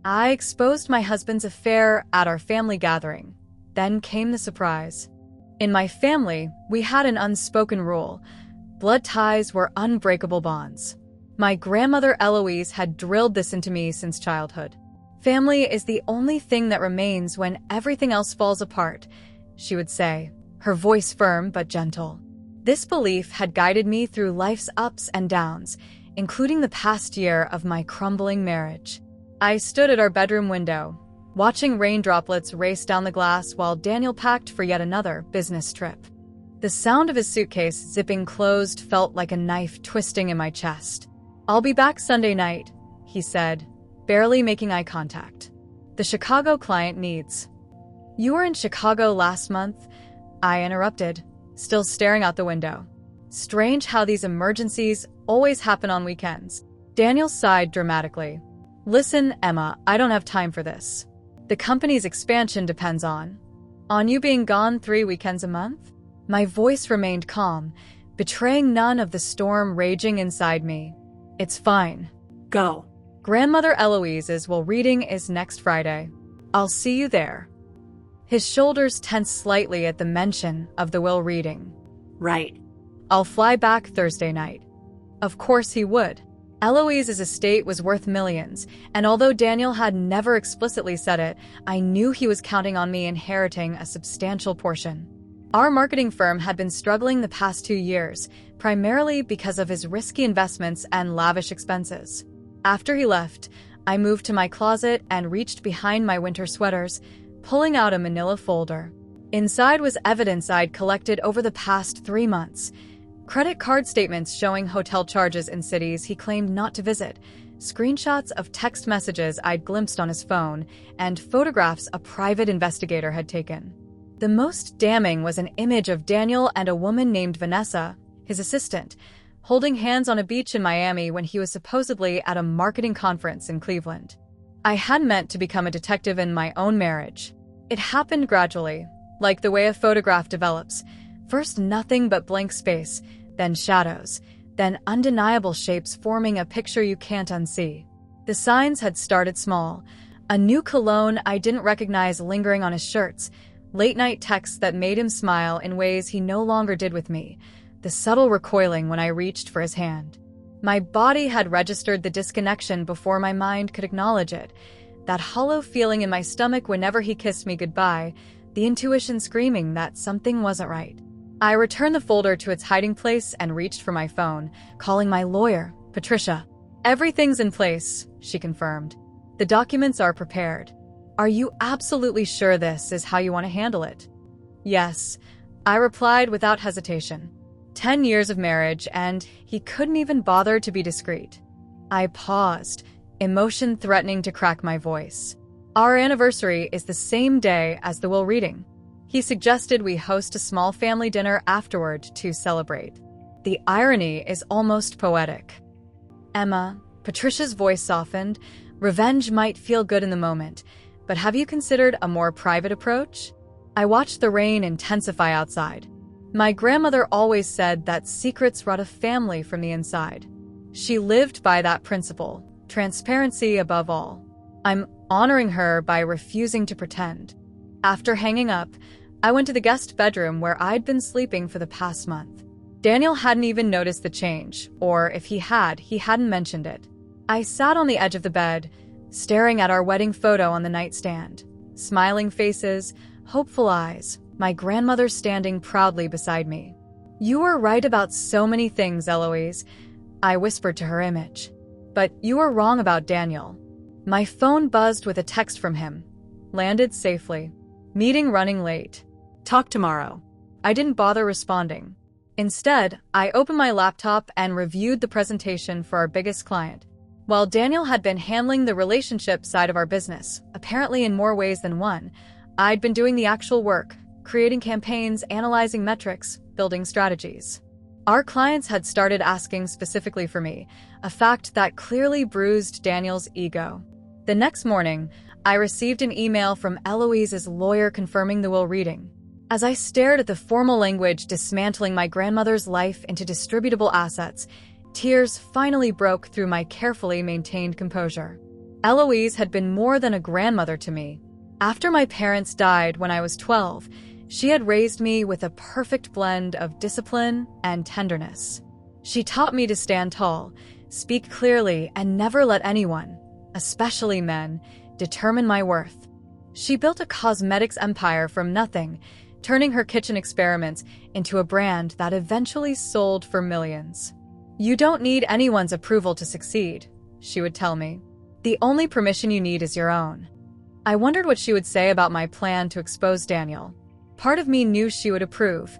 I exposed my husband's affair at our family gathering. Then came the surprise. In my family, we had an unspoken rule. Blood ties were unbreakable bonds. My grandmother Eloise had drilled this into me since childhood. Family is the only thing that remains when everything else falls apart, she would say, her voice firm but gentle. This belief had guided me through life's ups and downs, including the past year of my crumbling marriage. I stood at our bedroom window, watching rain droplets race down the glass while Daniel packed for yet another business trip. The sound of his suitcase zipping closed felt like a knife twisting in my chest. "I'll be back Sunday night," he said, barely making eye contact. "The Chicago client needs." "You were in Chicago last month," I interrupted, still staring out the window. Strange how these emergencies always happen on weekends. Daniel sighed dramatically. "Listen, Emma, I don't have time for this. The company's expansion depends on you being gone 3 weekends a month?" My voice remained calm, betraying none of the storm raging inside me. "It's fine. Go." Grandmother Eloise's will reading is next Friday. I'll see you there." His shoulders tensed slightly at the mention of the will reading. "Right." "I'll fly back Thursday night." Of course he would. Eloise's estate was worth millions, and although Daniel had never explicitly said it, I knew he was counting on me inheriting a substantial portion. Our marketing firm had been struggling the past 2 years, primarily because of his risky investments and lavish expenses. After he left, I moved to my closet and reached behind my winter sweaters, pulling out a manila folder. Inside was evidence I'd collected over the past 3 months. Credit card statements showing hotel charges in cities he claimed not to visit, screenshots of text messages I'd glimpsed on his phone, and photographs a private investigator had taken. The most damning was an image of Daniel and a woman named Vanessa, his assistant, holding hands on a beach in Miami when he was supposedly at a marketing conference in Cleveland. I hadn't meant to become a detective in my own marriage. It happened gradually, like the way a photograph develops. First nothing but blank space, then shadows, then undeniable shapes forming a picture you can't unsee. The signs had started small. A new cologne I didn't recognize lingering on his shirts, late-night texts that made him smile in ways he no longer did with me, the subtle recoiling when I reached for his hand. My body had registered the disconnection before my mind could acknowledge it, that hollow feeling in my stomach whenever he kissed me goodbye, the intuition screaming that something wasn't right. I returned the folder to its hiding place and reached for my phone, calling my lawyer, Patricia. "Everything's in place," she confirmed. "The documents are prepared. Are you absolutely sure this is how you want to handle it?" "Yes," I replied without hesitation. 10 years of marriage, and he couldn't even bother to be discreet. I paused, emotion threatening to crack my voice. "Our anniversary is the same day as the will reading." He suggested we host a small family dinner afterward to celebrate. The irony is almost poetic. "Emma," Patricia's voice softened, "revenge might feel good in the moment, but have you considered a more private approach?" I watched the rain intensify outside. My grandmother always said that secrets rot a family from the inside. She lived by that principle, transparency above all. I'm honoring her by refusing to pretend. After hanging up, I went to the guest bedroom where I'd been sleeping for the past month. Daniel hadn't even noticed the change, or if he had, he hadn't mentioned it. I sat on the edge of the bed, staring at our wedding photo on the nightstand. Smiling faces, hopeful eyes, my grandmother standing proudly beside me. "You were right about so many things, Eloise," I whispered to her image. "But you were wrong about Daniel." My phone buzzed with a text from him. "Landed safely. Meeting running late. Talk tomorrow." I didn't bother responding. Instead, I opened my laptop and reviewed the presentation for our biggest client. While Daniel had been handling the relationship side of our business, apparently in more ways than one, I'd been doing the actual work, creating campaigns, analyzing metrics, building strategies. Our clients had started asking specifically for me, a fact that clearly bruised Daniel's ego. The next morning, I received an email from Eloise's lawyer confirming the will reading. As I stared at the formal language dismantling my grandmother's life into distributable assets, tears finally broke through my carefully maintained composure. Eloise had been more than a grandmother to me. After my parents died when I was 12, she had raised me with a perfect blend of discipline and tenderness. She taught me to stand tall, speak clearly, and never let anyone, especially men, determine my worth. She built a cosmetics empire from nothing, turning her kitchen experiments into a brand that eventually sold for millions. "You don't need anyone's approval to succeed," she would tell me. "The only permission you need is your own." I wondered what she would say about my plan to expose Daniel. Part of me knew she would approve.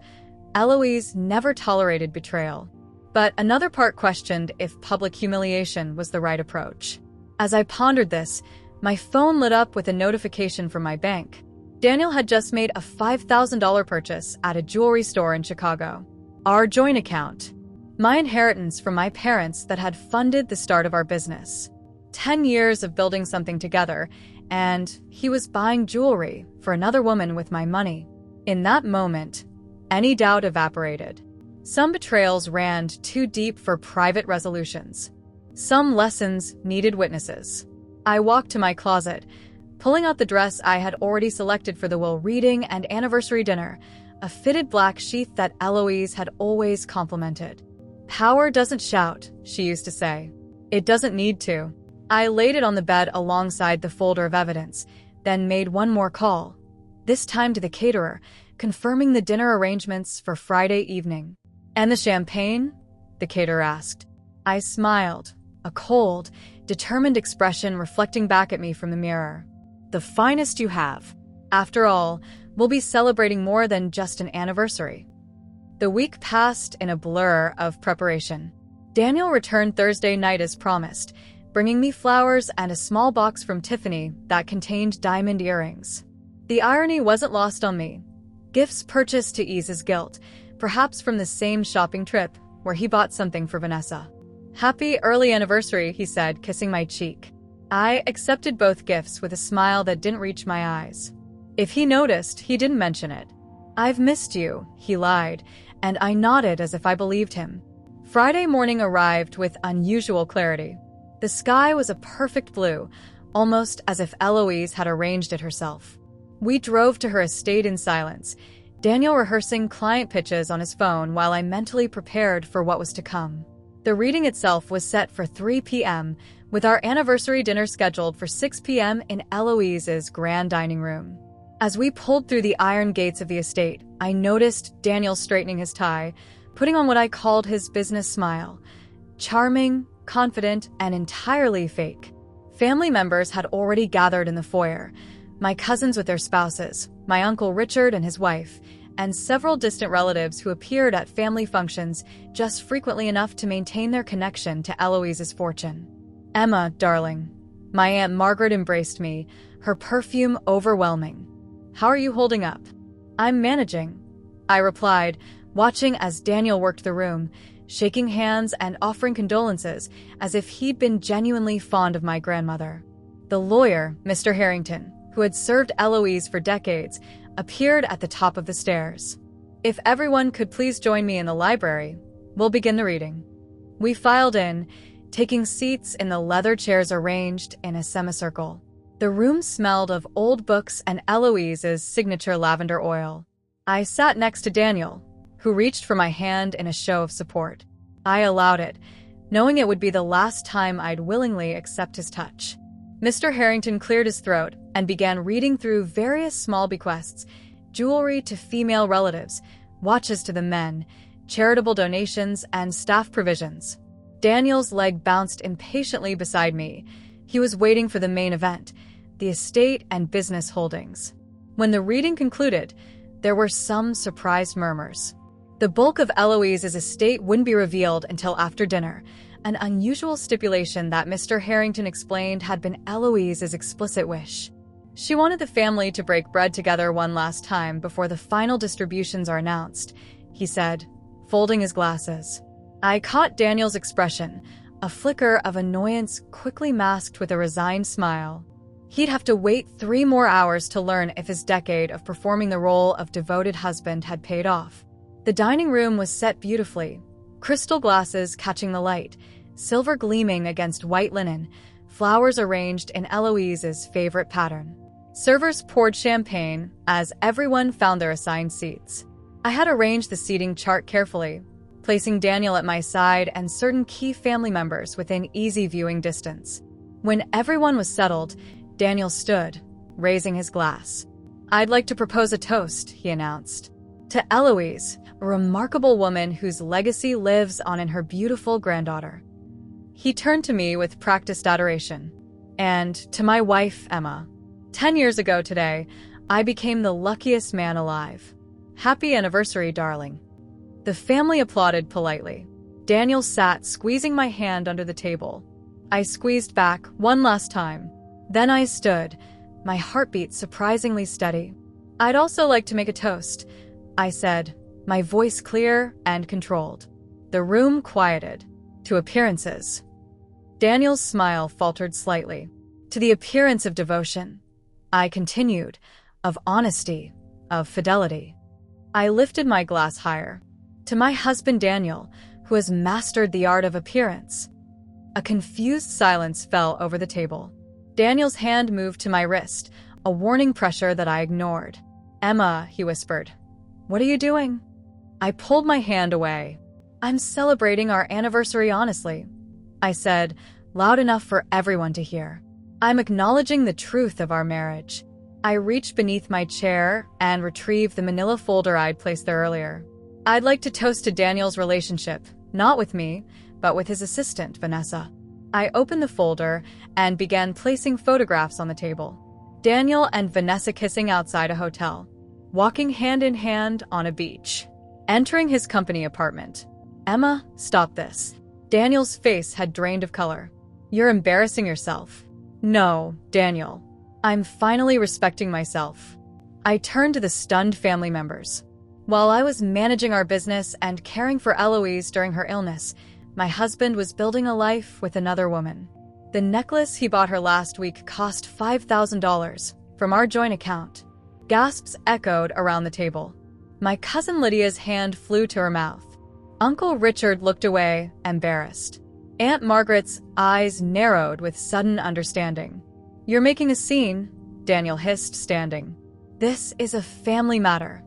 Eloise never tolerated betrayal. But another part questioned if public humiliation was the right approach. As I pondered this, my phone lit up with a notification from my bank. Daniel had just made a $5,000 purchase at a jewelry store in Chicago. Our joint account. My inheritance from my parents that had funded the start of our business. 10 years of building something together, and he was buying jewelry for another woman with my money. In that moment, any doubt evaporated. Some betrayals ran too deep for private resolutions. Some lessons needed witnesses. I walked to my closet, pulling out the dress I had already selected for the will reading and anniversary dinner, a fitted black sheath that Eloise had always complimented. "Power doesn't shout," she used to say. "It doesn't need to." I laid it on the bed alongside the folder of evidence, then made one more call, this time to the caterer, confirming the dinner arrangements for Friday evening. "And the champagne?" the caterer asked. I smiled, a cold, determined expression reflecting back at me from the mirror. "The finest you have. After all, we'll be celebrating more than just an anniversary." The week passed in a blur of preparation. Daniel returned Thursday night as promised, bringing me flowers and a small box from Tiffany that contained diamond earrings. The irony wasn't lost on me. Gifts purchased to ease his guilt, perhaps from the same shopping trip where he bought something for Vanessa. "Happy early anniversary," he said, kissing my cheek. I accepted both gifts with a smile that didn't reach my eyes. If he noticed, he didn't mention it. "I've missed you," he lied, and I nodded as if I believed him. Friday morning arrived with unusual clarity. The sky was a perfect blue, almost as if Eloise had arranged it herself. We drove to her estate in silence, Daniel rehearsing client pitches on his phone while I mentally prepared for what was to come. The reading itself was set for 3 p.m., with our anniversary dinner scheduled for 6 p.m. in Eloise's grand dining room. As we pulled through the iron gates of the estate, I noticed Daniel straightening his tie, putting on what I called his business smile. Charming, confident, and entirely fake. Family members had already gathered in the foyer. My cousins with their spouses, my uncle Richard and his wife, and several distant relatives who appeared at family functions just frequently enough to maintain their connection to Eloise's fortune. "Emma, darling." My Aunt Margaret embraced me, her perfume overwhelming. "How are you holding up?" "I'm managing," I replied, watching as Daniel worked the room, shaking hands and offering condolences as if he'd been genuinely fond of my grandmother. The lawyer, Mr. Harrington, who had served Eloise for decades, appeared at the top of the stairs. "If everyone could please join me in the library, we'll begin the reading." We filed in, taking seats in the leather chairs arranged in a semicircle. The room smelled of old books and Eloise's signature lavender oil. I sat next to Daniel, who reached for my hand in a show of support. I allowed it, knowing it would be the last time I'd willingly accept his touch. Mr. Harrington cleared his throat and began reading through various small bequests, jewelry to female relatives, watches to the men, charitable donations, and staff provisions. Daniel's leg bounced impatiently beside me. He was waiting for the main event, the estate and business holdings. When the reading concluded, there were some surprised murmurs. The bulk of Eloise's estate wouldn't be revealed until after dinner, an unusual stipulation that Mr. Harrington explained had been Eloise's explicit wish. She wanted the family to break bread together one last time before the final distributions are announced, he said, folding his glasses. I caught Daniel's expression, a flicker of annoyance quickly masked with a resigned smile. He'd have to wait 3 more hours to learn if his decade of performing the role of devoted husband had paid off. The dining room was set beautifully, crystal glasses catching the light, silver gleaming against white linen, flowers arranged in Eloise's favorite pattern. Servers poured champagne as everyone found their assigned seats. I had arranged the seating chart carefully, placing Daniel at my side and certain key family members within easy viewing distance. When everyone was settled, Daniel stood, raising his glass. "I'd like to propose a toast," he announced. "To Eloise, a remarkable woman whose legacy lives on in her beautiful granddaughter." He turned to me with practiced adoration. "And to my wife, Emma. 10 years ago today, I became the luckiest man alive. Happy anniversary, darling." The family applauded politely. Daniel sat, squeezing my hand under the table. I squeezed back one last time. Then I stood, my heartbeat surprisingly steady. "I'd also like to make a toast," I said, my voice clear and controlled. The room quieted. "To appearances." Daniel's smile faltered slightly. "To the appearance of devotion," I continued, "of honesty, of fidelity." I lifted my glass higher. "To my husband Daniel, who has mastered the art of appearance." A confused silence fell over the table. Daniel's hand moved to my wrist, a warning pressure that I ignored. "Emma," he whispered, "what are you doing?" I pulled my hand away. "I'm celebrating our anniversary honestly," I said, loud enough for everyone to hear. "I'm acknowledging the truth of our marriage." I reached beneath my chair and retrieved the manila folder I'd placed there earlier. "I'd like to toast to Daniel's relationship, not with me, but with his assistant, Vanessa." I opened the folder and began placing photographs on the table. Daniel and Vanessa kissing outside a hotel, walking hand in hand on a beach, entering his company apartment. "Emma, stop this." Daniel's face had drained of color. "You're embarrassing yourself." "No, Daniel. I'm finally respecting myself." I turned to the stunned family members. While I was managing our business and caring for Eloise during her illness, my husband was building a life with another woman. The necklace he bought her last week cost $5,000 from our joint account. Gasps echoed around the table. My cousin Lydia's hand flew to her mouth. Uncle Richard looked away, embarrassed. Aunt Margaret's eyes narrowed with sudden understanding. "You're making a scene," Daniel hissed, standing. "This is a family matter."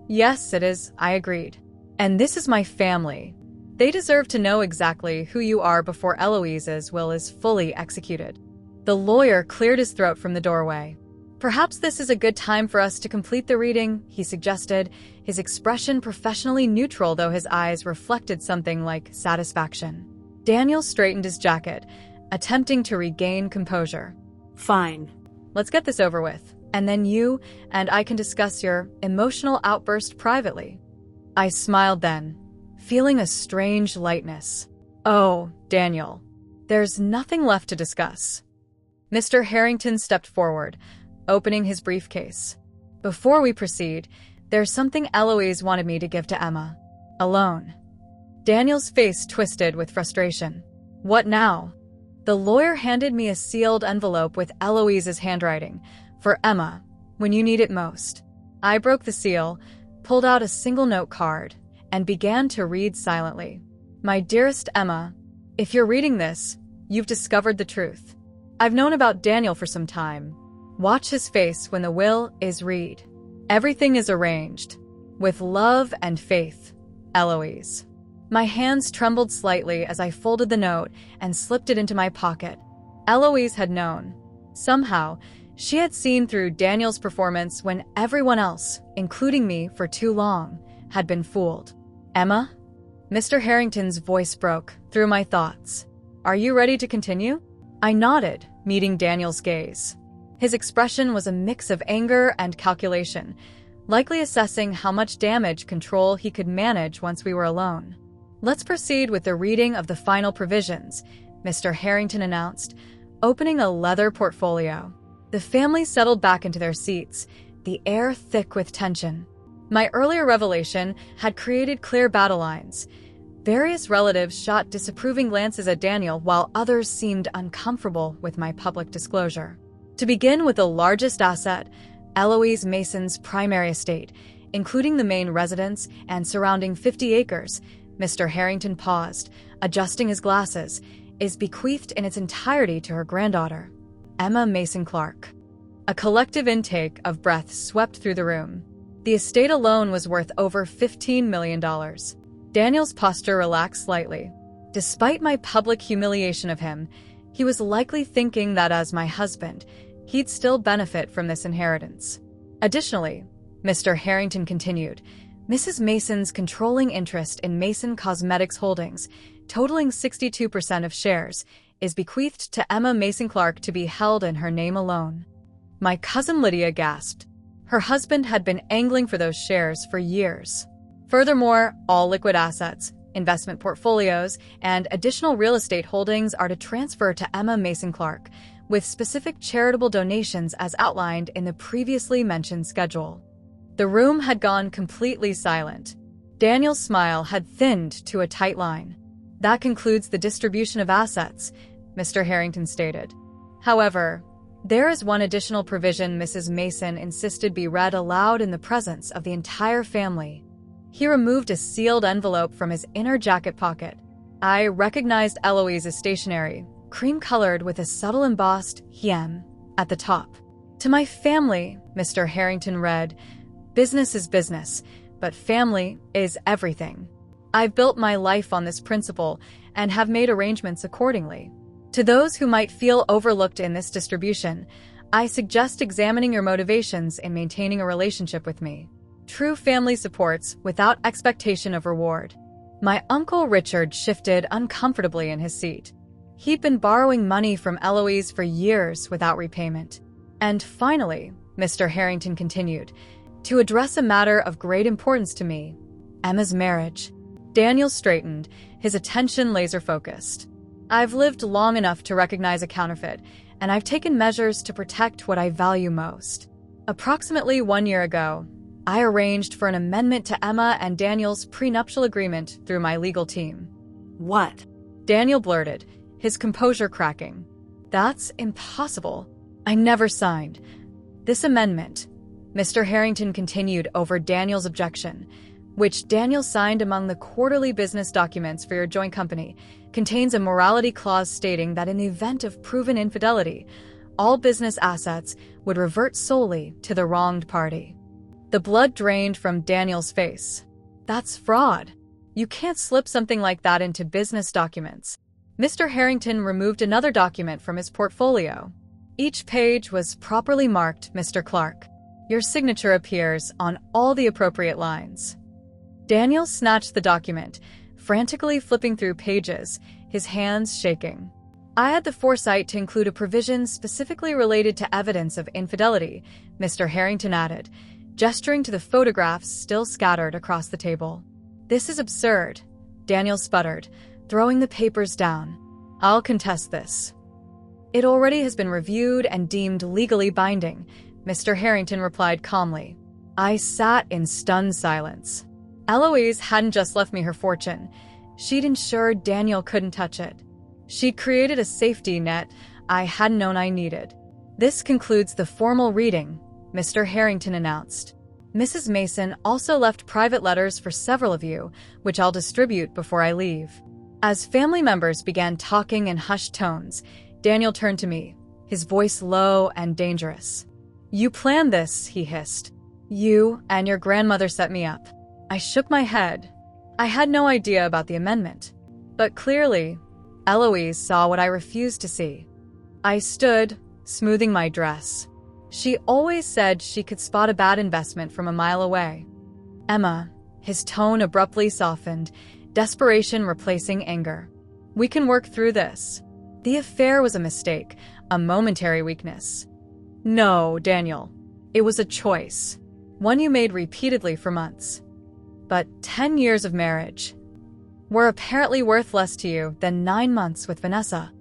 "Yes, it is," I agreed. "And this is my family. They deserve to know exactly who you are before Eloise's will is fully executed." The lawyer cleared his throat from the doorway. "Perhaps this is a good time for us to complete the reading," he suggested, his expression professionally neutral though his eyes reflected something like satisfaction. Daniel straightened his jacket, attempting to regain composure. "Fine. Let's get this over with, and then you and I can discuss your emotional outburst privately." I smiled then, feeling a strange lightness. "Oh, Daniel, there's nothing left to discuss." Mr. Harrington stepped forward, opening his briefcase. "Before we proceed, there's something Eloise wanted me to give to Emma. Alone." Daniel's face twisted with frustration. "What now?" The lawyer handed me a sealed envelope with Eloise's handwriting. "For Emma, when you need it most." I broke the seal, pulled out a single note card, and began to read silently. "My dearest Emma, if you're reading this, you've discovered the truth. I've known about Daniel for some time. Watch his face when the will is read. Everything is arranged. With love and faith, Eloise." My hands trembled slightly as I folded the note and slipped it into my pocket. Eloise had known. Somehow, she had seen through Daniel's performance when everyone else, including me for too long, had been fooled. "Emma?" Mr. Harrington's voice broke through my thoughts. "Are you ready to continue?" I nodded, meeting Daniel's gaze. His expression was a mix of anger and calculation, likely assessing how much damage control he could manage once we were alone. "Let's proceed with the reading of the final provisions," Mr. Harrington announced, opening a leather portfolio. The family settled back into their seats, the air thick with tension. My earlier revelation had created clear battle lines. Various relatives shot disapproving glances at Daniel while others seemed uncomfortable with my public disclosure. To begin with the largest asset, Eloise Mason's primary estate, including the main residence and surrounding 50 acres, Mr. Harrington paused, adjusting his glasses, is bequeathed in its entirety to her granddaughter, Emma Mason Clark. A collective intake of breath swept through the room. The estate alone was worth over $15 million. Daniel's posture relaxed slightly. Despite my public humiliation of him, he was likely thinking that as my husband, he'd still benefit from this inheritance. Additionally, Mr. Harrington continued, Mrs. Mason's controlling interest in Mason Cosmetics Holdings, totaling 62% of shares, is bequeathed to Emma Mason Clark to be held in her name alone. My cousin Lydia gasped. Her husband had been angling for those shares for years. Furthermore, all liquid assets, investment portfolios, and additional real estate holdings are to transfer to Emma Mason Clark, with specific charitable donations as outlined in the previously mentioned schedule. The room had gone completely silent. Daniel's smile had thinned to a tight line. That concludes the distribution of assets, Mr. Harrington stated. However, there is one additional provision Mrs. Mason insisted be read aloud in the presence of the entire family. He removed a sealed envelope from his inner jacket pocket. I recognized Eloise's stationery, cream-colored with a subtle embossed "Hiem" at the top. To my family, Mr. Harrington read, business is business, but family is everything. I've built my life on this principle and have made arrangements accordingly. To those who might feel overlooked in this distribution, I suggest examining your motivations in maintaining a relationship with me. True family supports without expectation of reward. My Uncle Richard shifted uncomfortably in his seat. He'd been borrowing money from Eloise for years without repayment. And finally, Mr. Harrington continued, to address a matter of great importance to me, Emma's marriage. Daniel straightened, his attention laser-focused. I've lived long enough to recognize a counterfeit, and I've taken measures to protect what I value most. Approximately 1 year ago, I arranged for an amendment to Emma and Daniel's prenuptial agreement through my legal team. What? Daniel blurted, his composure cracking. That's impossible. I never signed. This amendment, Mr. Harrington continued over Daniel's objection, which Daniel signed among the quarterly business documents for your joint company, contains a morality clause stating that in the event of proven infidelity, all business assets would revert solely to the wronged party. The blood drained from Daniel's face. That's fraud. You can't slip something like that into business documents. Mr. Harrington removed another document from his portfolio. Each page was properly marked, Mr. Clark. Your signature appears on all the appropriate lines. Daniel snatched the document, frantically flipping through pages, his hands shaking. I had the foresight to include a provision specifically related to evidence of infidelity, Mr. Harrington added, gesturing to the photographs still scattered across the table. This is absurd, Daniel sputtered, throwing the papers down. I'll contest this. It already has been reviewed and deemed legally binding, Mr. Harrington replied calmly. I sat in stunned silence. Eloise hadn't just left me her fortune. She'd ensured Daniel couldn't touch it. She'd created a safety net I hadn't known I needed. This concludes the formal reading, Mr. Harrington announced. Mrs. Mason also left private letters for several of you, which I'll distribute before I leave. As family members began talking in hushed tones, Daniel turned to me, his voice low and dangerous. You planned this, he hissed. You and your grandmother set me up. I shook my head. I had no idea about the amendment. But clearly, Eloise saw what I refused to see. I stood, smoothing my dress. She always said she could spot a bad investment from a mile away. Emma, his tone abruptly softened, desperation replacing anger. We can work through this. The affair was a mistake, a momentary weakness. No, Daniel. It was a choice. One you made repeatedly for months. But 10 years of marriage were apparently worth less to you than 9 months with Vanessa.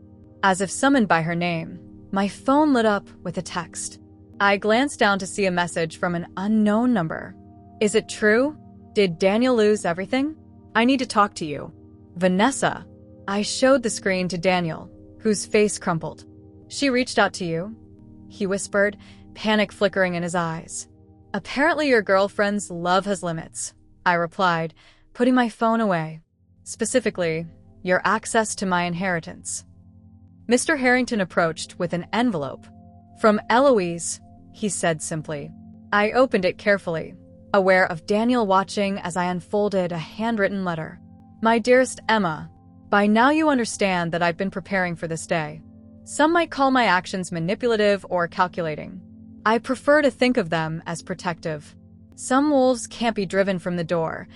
As if summoned by her name, my phone lit up with a text. I glanced down to see a message from an unknown number. Is it true? Did Daniel lose everything? I need to talk to you. Vanessa. I showed the screen to Daniel, whose face crumpled. She reached out to you? He whispered, panic flickering in his eyes. Apparently your girlfriend's love has limits, I replied, putting my phone away. Specifically, your access to my inheritance. Mr. Harrington approached with an envelope. "From Eloise," he said simply. I opened it carefully, aware of Daniel watching as I unfolded a handwritten letter. "My dearest Emma, by now you understand that I've been preparing for this day. Some might call my actions manipulative or calculating. I prefer to think of them as protective. Some wolves can't be driven from the door.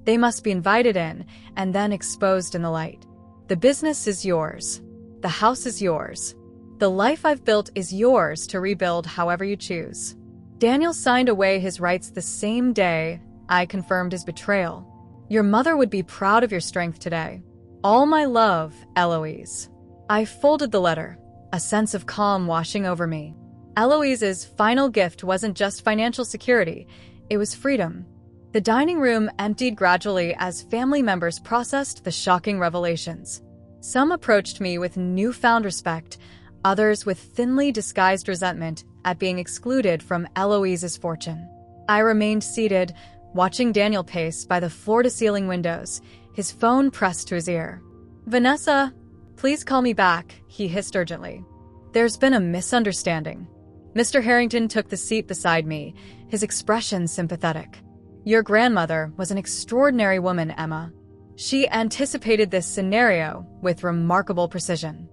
They must be invited in and then exposed in the light. The business is yours. The house is yours. The life I've built is yours to rebuild however you choose." Daniel signed away his rights the same day I confirmed his betrayal. "Your mother would be proud of your strength today. All my love, Eloise." I folded the letter, a sense of calm washing over me. Eloise's final gift wasn't just financial security, it was freedom. The dining room emptied gradually as family members processed the shocking revelations. Some approached me with newfound respect, others with thinly disguised resentment at being excluded from Eloise's fortune. I remained seated, watching Daniel pace by the floor-to-ceiling windows, his phone pressed to his ear. "Vanessa, please call me back," he hissed urgently. "There's been a misunderstanding." Mr. Harrington took the seat beside me, his expression sympathetic. "Your grandmother was an extraordinary woman, Emma. She anticipated this scenario with remarkable precision."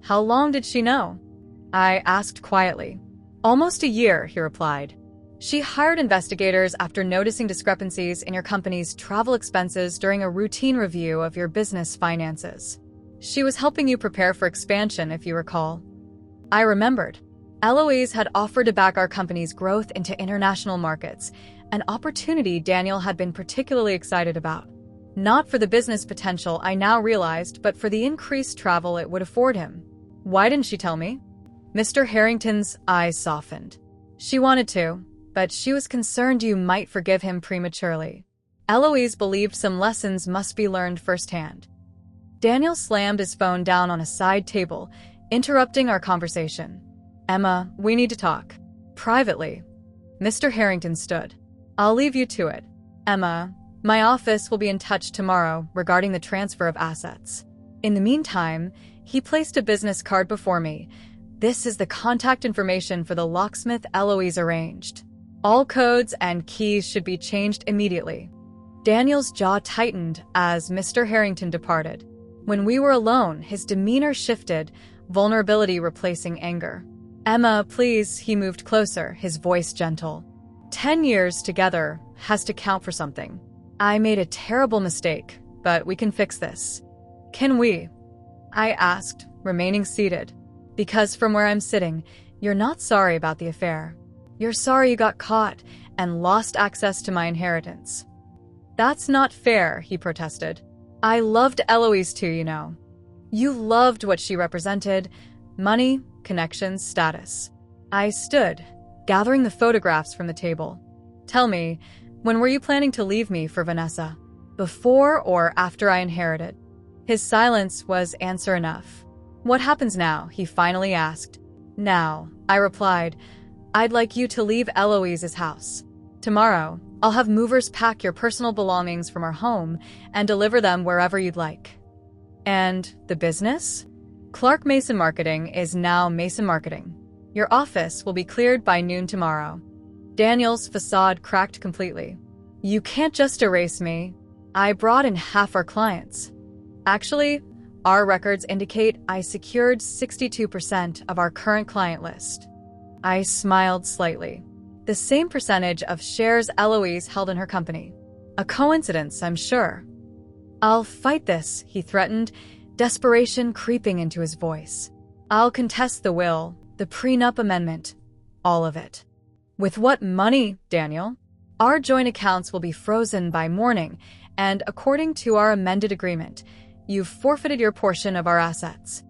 "How long did she know?" I asked quietly. "Almost a year," he replied. "She hired investigators after noticing discrepancies in your company's travel expenses during a routine review of your business finances. She was helping you prepare for expansion, if you recall." I remembered. Eloise had offered to back our company's growth into international markets, an opportunity Daniel had been particularly excited about. Not for the business potential I now realized, but for the increased travel it would afford him. "Why didn't she tell me?" Mr. Harrington's eyes softened. "She wanted to, but she was concerned you might forgive him prematurely. Eloise believed some lessons must be learned firsthand." Daniel slammed his phone down on a side table, interrupting our conversation. "Emma, we need to talk. Privately." Mr. Harrington stood. "I'll leave you to it. Emma, my office will be in touch tomorrow regarding the transfer of assets. In the meantime," he placed a business card before me. "This is the contact information for the locksmith Eloise arranged. All codes and keys should be changed immediately." Daniel's jaw tightened as Mr. Harrington departed. When we were alone, his demeanor shifted, vulnerability replacing anger. "Emma, please," he moved closer, his voice gentle. 10 years together has to count for something. I made a terrible mistake, but we can fix this." "Can we?" I asked, remaining seated. "Because from where I'm sitting, you're not sorry about the affair. You're sorry you got caught and lost access to my inheritance." "That's not fair," he protested. "I loved Eloise too, you know. You loved what she represented: money, connections, status." I stood, gathering the photographs from the table. "Tell me, when were you planning to leave me for Vanessa? Before or after I inherited?" His silence was answer enough. "What happens now?" he finally asked. "Now," I replied. "I'd like you to leave Eloise's house. Tomorrow, I'll have movers pack your personal belongings from our home and deliver them wherever you'd like." "And the business?" "Clark Mason Marketing is now Mason Marketing. Your office will be cleared by noon tomorrow." Daniel's facade cracked completely. "You can't just erase me. I brought in half our clients. Actually, our records indicate I secured 62% of our current client list." I smiled slightly. The same percentage of shares Eloise held in her company. A coincidence, I'm sure. "I'll fight this," he threatened, desperation creeping into his voice. "I'll contest the will, the prenup amendment, all of it." "With what money, Daniel?" "Our joint accounts will be frozen by morning, and according to our amended agreement, you've forfeited your portion of our assets."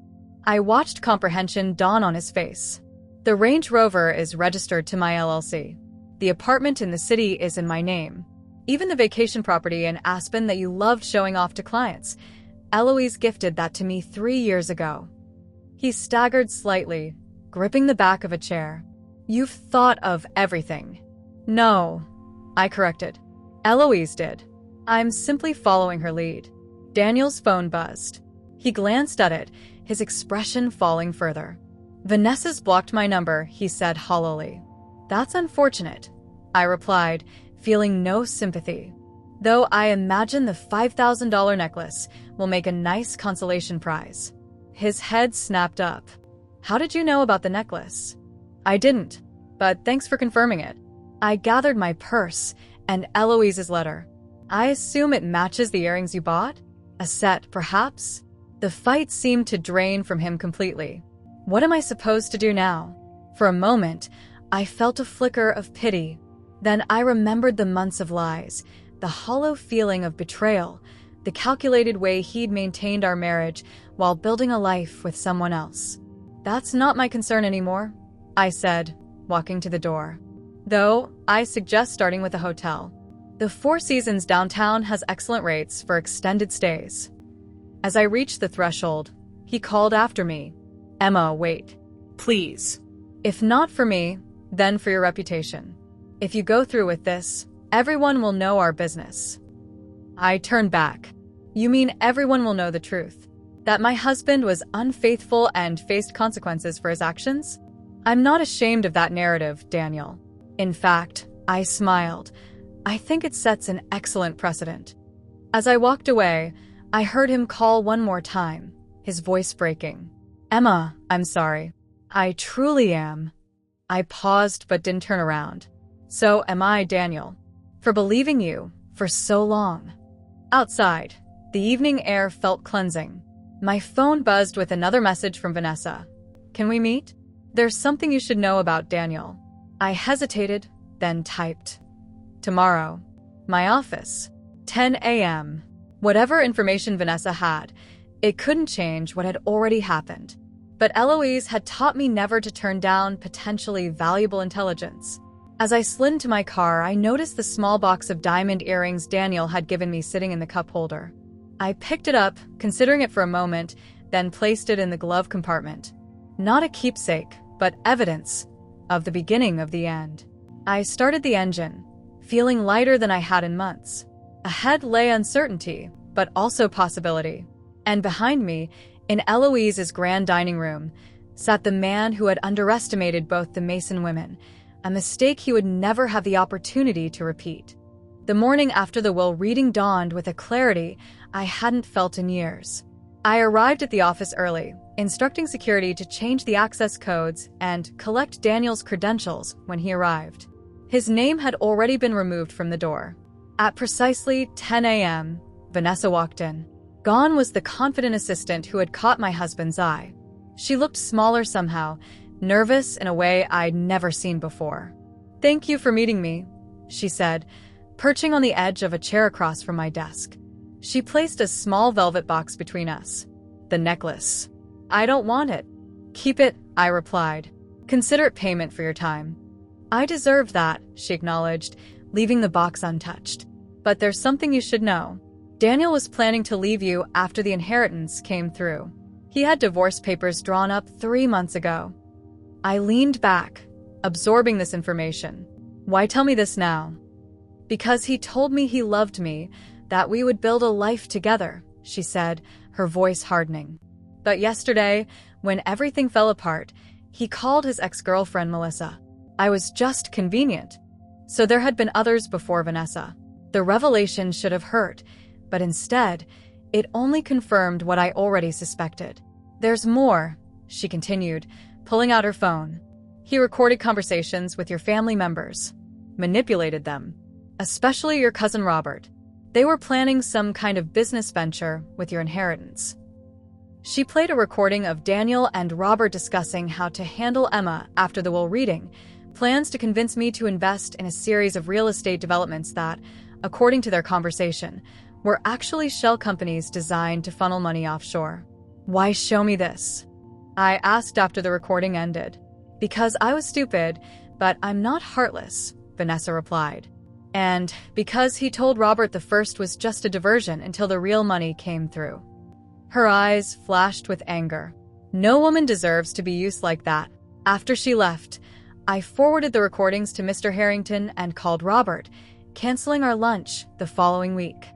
I watched comprehension dawn on his face. "The Range Rover is registered to my LLC. The apartment in the city is in my name. Even the vacation property in Aspen that you loved showing off to clients. Eloise gifted that to me 3 years ago." He staggered slightly, gripping the back of a chair. "You've thought of everything." "No," I corrected. "Eloise did. I'm simply following her lead." Daniel's phone buzzed. He glanced at it, his expression falling further. "Vanessa's blocked my number," he said hollowly. "That's unfortunate," I replied, feeling no sympathy. "Though I imagine the $5,000 necklace will make a nice consolation prize." His head snapped up. "How did you know about the necklace?" "I didn't, but thanks for confirming it." I gathered my purse and Eloise's letter. "I assume it matches the earrings you bought? A set, perhaps?" The fight seemed to drain from him completely. What am I supposed to do now? For a moment, I felt a flicker of pity. Then I remembered the months of lies, the hollow feeling of betrayal, the calculated way he'd maintained our marriage while building a life with someone else. "That's not my concern anymore," I said, walking to the door. "Though, I suggest starting with a hotel. The Four Seasons downtown has excellent rates for extended stays." As I reached the threshold, he called after me. "Emma, wait. Please. If not for me, then for your reputation. If you go through with this, everyone will know our business." I turned back. "You mean everyone will know the truth? That my husband was unfaithful and faced consequences for his actions? I'm not ashamed of that narrative, Daniel. In fact," I smiled, "I think it sets an excellent precedent." As I walked away, I heard him call one more time, his voice breaking. "Emma, I'm sorry. I truly am." I paused but didn't turn around. "So am I, Daniel. For believing you for so long." Outside, the evening air felt cleansing. My phone buzzed with another message from Vanessa. "Can we meet? There's something you should know about Daniel." I hesitated, then typed. "Tomorrow. My office. 10 a.m. Whatever information Vanessa had, it couldn't change what had already happened. But Eloise had taught me never to turn down potentially valuable intelligence. As I slid into my car, I noticed the small box of diamond earrings Daniel had given me sitting in the cup holder. I picked it up, considering it for a moment, then placed it in the glove compartment. Not a keepsake, but evidence of the beginning of the end. I started the engine, feeling lighter than I had in months. Ahead lay uncertainty, but also possibility. And behind me, in Eloise's grand dining room, sat the man who had underestimated both the Mason women, a mistake he would never have the opportunity to repeat. The morning after the will reading dawned with a clarity I hadn't felt in years. I arrived at the office early, instructing security to change the access codes and collect Daniel's credentials when he arrived. His name had already been removed from the door. At precisely 10 a.m., Vanessa walked in. Gone was the confident assistant who had caught my husband's eye. She looked smaller somehow, nervous in a way I'd never seen before. "Thank you for meeting me," she said, perching on the edge of a chair across from my desk. She placed a small velvet box between us. "The necklace." "I don't want it." "Keep it," I replied. "Consider it payment for your time." "I deserved that," she acknowledged, leaving the box untouched. "But there's something you should know. Daniel was planning to leave you after the inheritance came through. He had divorce papers drawn up 3 months ago." I leaned back, absorbing this information. "Why tell me this now?" "Because he told me he loved me, that we would build a life together," she said, her voice hardening. "But yesterday, when everything fell apart, he called his ex-girlfriend Melissa. I was just convenient. So there had been others before Vanessa. The revelation should have hurt, but instead, it only confirmed what I already suspected. There's more," she continued, pulling out her phone. "He recorded conversations with your family members, manipulated them, especially your cousin Robert. They were planning some kind of business venture with your inheritance." She played a recording of Daniel and Robert discussing how to handle Emma after the will reading, plans to convince me to invest in a series of real estate developments that, according to their conversation, were actually shell companies designed to funnel money offshore. "Why show me this?" I asked after the recording ended. "Because I was stupid, but I'm not heartless," Vanessa replied. "And because he told Robert the first was just a diversion until the real money came through." Her eyes flashed with anger. "No woman deserves to be used like that." After she left, I forwarded the recordings to Mr. Harrington and called Robert, canceling our lunch the following week.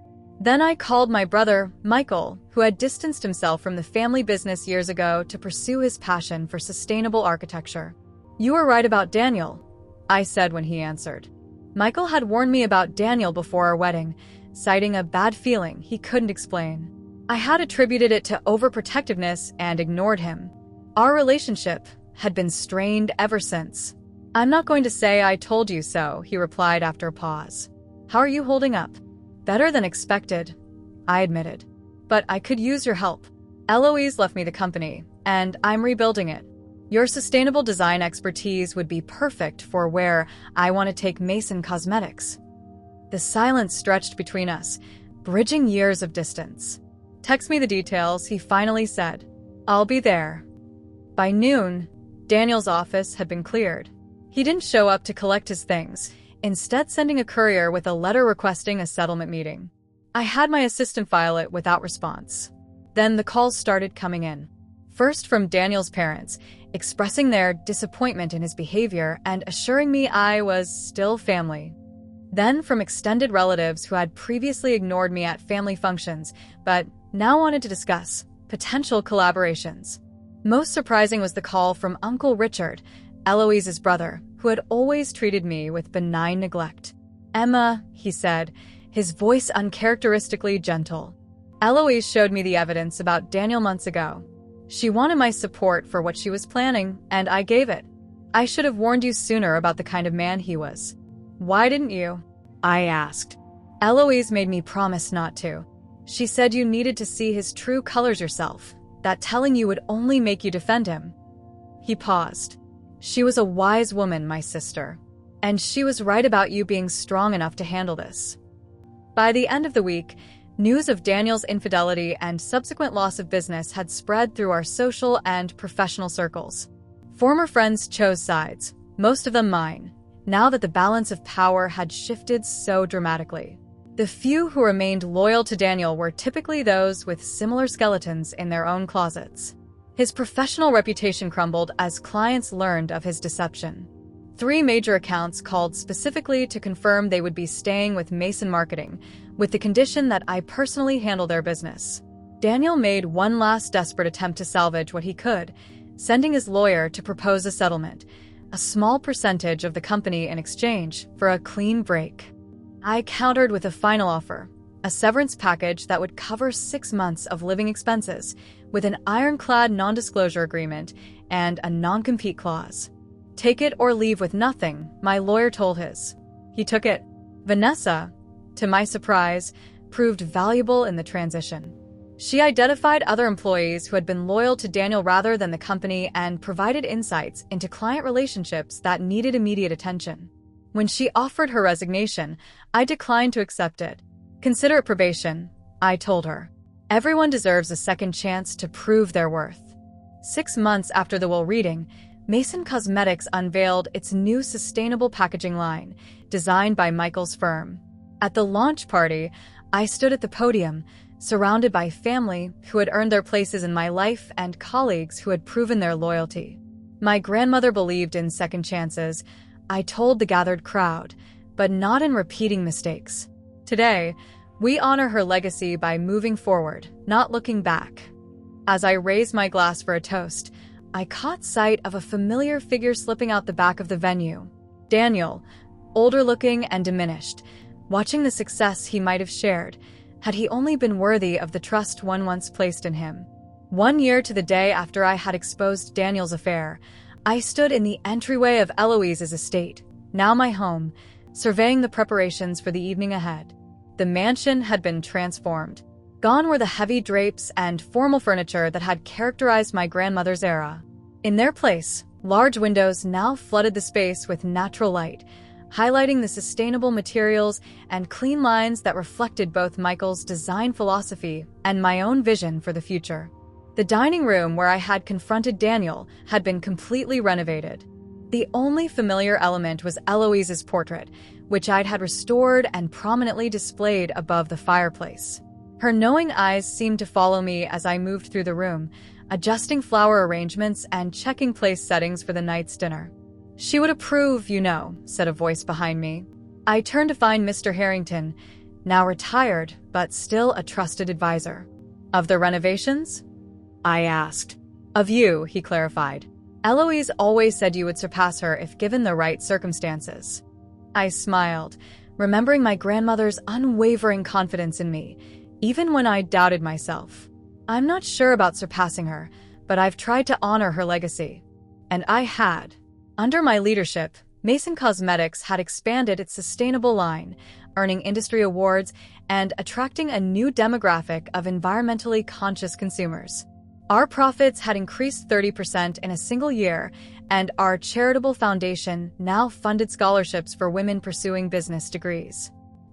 Then I called my brother, Michael, who had distanced himself from the family business years ago to pursue his passion for sustainable architecture. "You were right about Daniel," I said when he answered. Michael had warned me about Daniel before our wedding, citing a bad feeling he couldn't explain. I had attributed it to overprotectiveness and ignored him. Our relationship had been strained ever since. "I'm not going to say I told you so," he replied after a pause. "How are you holding up?" "Better than expected," I admitted. "But I could use your help. Eloise left me the company, and I'm rebuilding it. Your sustainable design expertise would be perfect for where I want to take Mason Cosmetics." The silence stretched between us, bridging years of distance. "Text me the details," he finally said. "I'll be there." By noon, Daniel's office had been cleared. He didn't show up to collect his things, instead sending a courier with a letter requesting a settlement meeting. I had my assistant file it without response. Then the calls started coming in. First from Daniel's parents, expressing their disappointment in his behavior and assuring me I was still family. Then from extended relatives who had previously ignored me at family functions, but now wanted to discuss potential collaborations. Most surprising was the call from Uncle Richard, Eloise's brother, who had always treated me with benign neglect. "Emma," he said, his voice uncharacteristically gentle. "Eloise showed me the evidence about Daniel months ago. She wanted my support for what she was planning, and I gave it. I should have warned you sooner about the kind of man he was." "Why didn't you?" I asked. "Eloise made me promise not to. She said you needed to see his true colors yourself, that telling you would only make you defend him." He paused. "She was a wise woman, my sister. And she was right about you being strong enough to handle this." By the end of the week, news of Daniel's infidelity and subsequent loss of business had spread through our social and professional circles. Former friends chose sides, most of them mine, now that the balance of power had shifted so dramatically. The few who remained loyal to Daniel were typically those with similar skeletons in their own closets. His professional reputation crumbled as clients learned of his deception. 3 major accounts called specifically to confirm they would be staying with Mason Marketing, with the condition that I personally handle their business. Daniel made one last desperate attempt to salvage what he could, sending his lawyer to propose a settlement, a small percentage of the company in exchange for a clean break. I countered with a final offer, a severance package that would cover 6 months of living expenses, with an ironclad non-disclosure agreement and a non-compete clause. "Take it or leave with nothing," my lawyer told his. He took it. Vanessa, to my surprise, proved valuable in the transition. She identified other employees who had been loyal to Daniel rather than the company and provided insights into client relationships that needed immediate attention. When she offered her resignation, I declined to accept it. "Consider it probation," I told her. "Everyone deserves a second chance to prove their worth." 6 months after the will reading, Mason Cosmetics unveiled its new sustainable packaging line, designed by Michael's firm. At the launch party, I stood at the podium, surrounded by family who had earned their places in my life and colleagues who had proven their loyalty. My grandmother believed in second chances, I told the gathered crowd, but not in repeating mistakes. Today, we honor her legacy by moving forward, not looking back. As I raised my glass for a toast, I caught sight of a familiar figure slipping out the back of the venue. Daniel, older-looking and diminished, watching the success he might have shared, had he only been worthy of the trust one once placed in him. 1 year to the day after I had exposed Daniel's affair, I stood in the entryway of Eloise's estate, now my home, surveying the preparations for the evening ahead. The mansion had been transformed. Gone were the heavy drapes and formal furniture that had characterized my grandmother's era. In their place, large windows now flooded the space with natural light, highlighting the sustainable materials and clean lines that reflected both Michael's design philosophy and my own vision for the future. The dining room where I had confronted Daniel had been completely renovated. The only familiar element was Eloise's portrait, which I'd had restored and prominently displayed above the fireplace. Her knowing eyes seemed to follow me as I moved through the room, adjusting flower arrangements and checking place settings for the night's dinner. "She would approve, you know," said a voice behind me. I turned to find Mr. Harrington, now retired but still a trusted advisor. Of the renovations? I asked. Of you, he clarified. Eloise always said you would surpass her if given the right circumstances. I smiled, remembering my grandmother's unwavering confidence in me, even when I doubted myself. I'm not sure about surpassing her, but I've tried to honor her legacy. And I had. Under my leadership, Mason Cosmetics had expanded its sustainable line, earning industry awards and attracting a new demographic of environmentally conscious consumers. Our profits had increased 30% in a single year, and our charitable foundation now funded scholarships for women pursuing business degrees.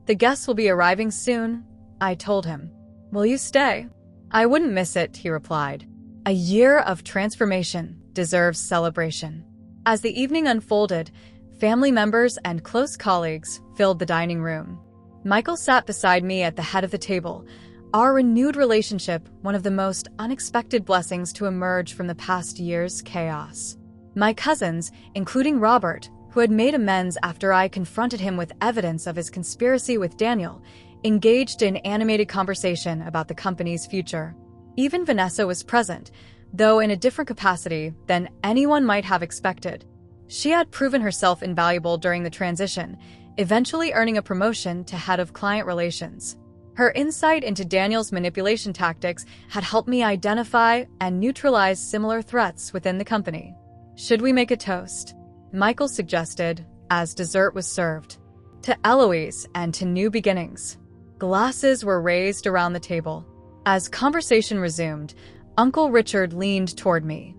The guests will be arriving soon, I told him. Will you stay? I wouldn't miss it, he replied. A year of transformation deserves celebration. As the evening unfolded, family members and close colleagues filled the dining room. Michael sat beside me at the head of the table, our renewed relationship one of the most unexpected blessings to emerge from the past year's chaos. My cousins, including Robert, who had made amends after I confronted him with evidence of his conspiracy with Daniel, engaged in animated conversation about the company's future. Even Vanessa was present, though in a different capacity than anyone might have expected. She had proven herself invaluable during the transition, eventually earning a promotion to head of client relations. Her insight into Daniel's manipulation tactics had helped me identify and neutralize similar threats within the company. Should we make a toast? Michael suggested, as dessert was served. To Eloise and to new beginnings. Glasses were raised around the table. As conversation resumed, Uncle Richard leaned toward me.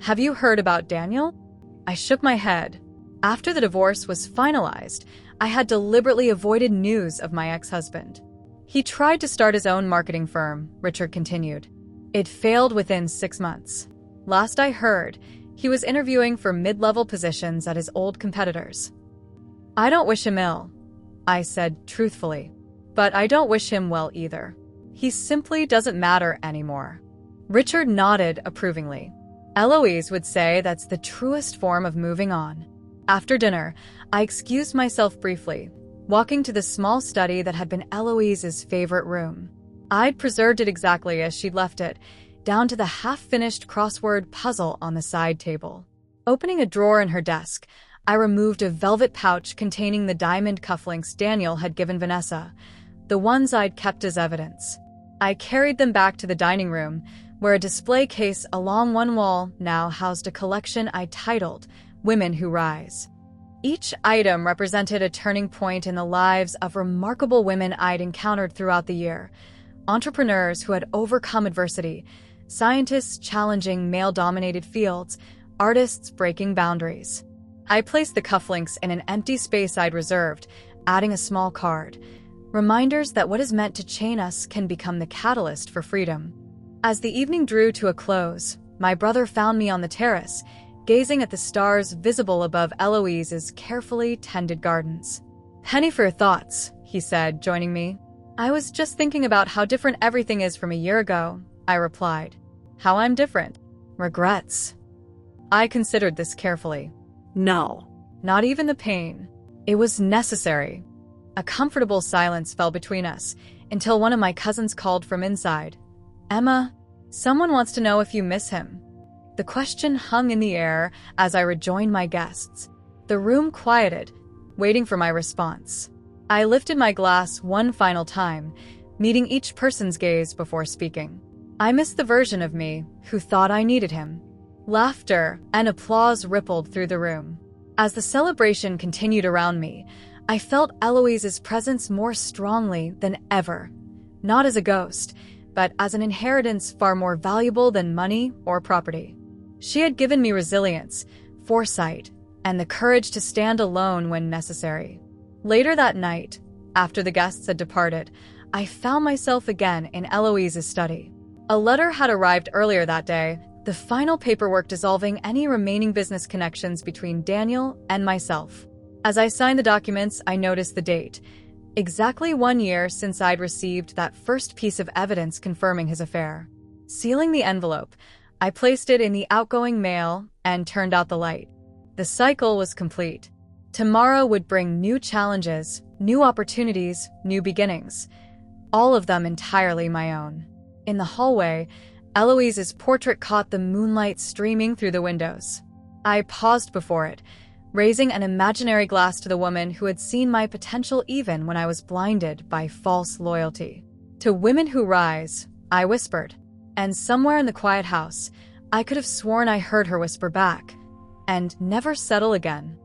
Have you heard about Daniel? I shook my head. After the divorce was finalized, I had deliberately avoided news of my ex-husband. He tried to start his own marketing firm, Richard continued. It failed within 6 months. Last I heard, he was interviewing for mid-level positions at his old competitors. I don't wish him ill, I said truthfully. But I don't wish him well either. He simply doesn't matter anymore. Richard nodded approvingly. Eloise would say that's the truest form of moving on. After dinner, I excused myself briefly, walking to the small study that had been Eloise's favorite room. I'd preserved it exactly as she'd left it, down to the half-finished crossword puzzle on the side table. Opening a drawer in her desk, I removed a velvet pouch containing the diamond cufflinks Daniel had given Vanessa, the ones I'd kept as evidence. I carried them back to the dining room, where a display case along one wall now housed a collection I titled Women Who Rise. Each item represented a turning point in the lives of remarkable women I'd encountered throughout the year, entrepreneurs who had overcome adversity, scientists challenging male-dominated fields, artists breaking boundaries. I placed the cufflinks in an empty space I'd reserved, adding a small card. Reminders that what is meant to chain us can become the catalyst for freedom. As the evening drew to a close, my brother found me on the terrace, gazing at the stars visible above Eloise's carefully tended gardens. "Penny for your thoughts," he said, joining me. "I was just thinking about how different everything is from a year ago," I replied. "How I'm different?" "Regrets." I considered this carefully. "No, not even the pain. It was necessary." A comfortable silence fell between us, until one of my cousins called from inside. "Emma, someone wants to know if you miss him." The question hung in the air as I rejoined my guests. The room quieted, waiting for my response. I lifted my glass one final time, meeting each person's gaze before speaking. I missed the version of me who thought I needed him. Laughter and applause rippled through the room. As the celebration continued around me, I felt Eloise's presence more strongly than ever, not as a ghost, but as an inheritance far more valuable than money or property. She had given me resilience, foresight, and the courage to stand alone when necessary. Later that night, after the guests had departed, I found myself again in Eloise's study. A letter had arrived earlier that day, the final paperwork dissolving any remaining business connections between Daniel and myself. As I signed the documents, I noticed the date. Exactly 1 year since I'd received that first piece of evidence confirming his affair. Sealing the envelope, I placed it in the outgoing mail and turned out the light. The cycle was complete. Tomorrow would bring new challenges, New opportunities, new beginnings. All of them entirely my own. In the hallway, Eloise's portrait caught the moonlight streaming through the windows. I paused before it, raising an imaginary glass to the woman who had seen my potential even when I was blinded by false loyalty. To women who rise, I whispered, and somewhere in the quiet house, I could have sworn I heard her whisper back, and never settle again.